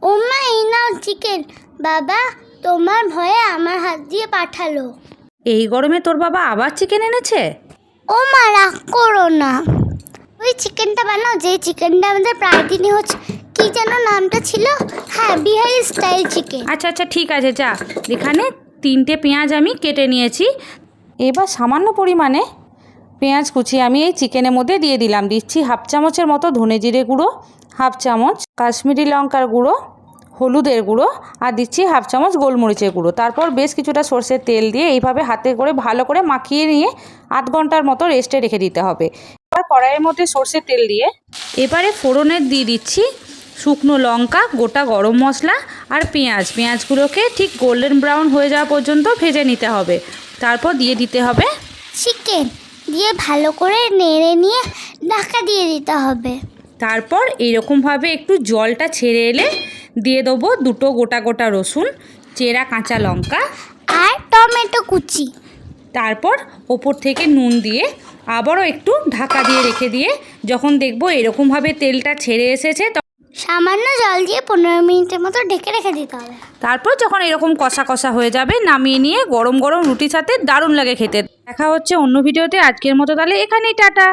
ও মা, এই নাও চিকেন। বাবা তোমার ভয়ে আমার হাত দিয়ে পাঠালো। এই গরমে তোর বাবা আবার চিকেন এনেছে? ও মা, রাগ করো না। ওই চিকেনটা বানাও, যে চিকেনটা আমাদের প্রায় দিনই হচ্ছে। কি যেন নামটা ছিল? হ্যাঁ, বিহারি স্টাইল চিকেন। আচ্ছা আচ্ছা ঠিক আছে, যা। এখানে 3টে পেঁয়াজ আমি কেটে নিয়েছি। এবার সামান্য পরিমাণে পেঁয়াজ কুচি আমি এই চিকেনের মধ্যে দিয়ে দিলাম। দিচ্ছি হাফ চামচের মতো ধনে জিরে গুঁড়ো, হাফ চামচ কাশ্মীরি লঙ্কার গুঁড়ো, হলুদের গুঁড়ো, আর দিচ্ছি হাফ চামচ গোলমরিচের গুঁড়ো। তারপর বেশ কিছুটা সর্ষের তেল দিয়ে এইভাবে হাতে করে ভালো করে মাখিয়ে নিয়ে আধ ঘন্টার মতো রেস্টে রেখে দিতে হবে। এবার কড়াইয়ের মধ্যে সর্ষের তেল দিয়ে এবারে ফোড়নে দিয়ে দিচ্ছি শুকনো লঙ্কা, গোটা গরম মশলা আর পেঁয়াজগুলোকে ঠিক গোল্ডেন ব্রাউন হয়ে যাওয়া পর্যন্ত ভেজে নিতে হবে। তারপর দিয়ে দিতে হবে চিকেন, দিয়ে ভালো করে নেড়ে নিয়ে ঢাকা দিয়ে দিতে হবে। তারপর এইরকমভাবে একটু জলটা ছেড়ে এলে দিয়ে দেবো 2টো গোটা গোটা রসুন, চেরা কাঁচা লঙ্কা আর টমেটো কুচি। তারপর ওপর থেকে নুন দিয়ে আবারও একটু ঢাকা দিয়ে রেখে দিয়ে যখন দেখবো এরকমভাবে তেলটা ছেড়ে এসেছে সামান্য জল দিয়ে 15 মিনিটের মতো ঢেকে রেখে দিতে হবে। তারপর যখন এরকম কষা কষা হয়ে যাবে নামিয়ে নিয়ে গরম গরম রুটির সাথে দারুণ লাগে খেতে। দেখা হচ্ছে অন্য ভিডিওতে। আজকের মতো তাহলে এখানেই টাটা।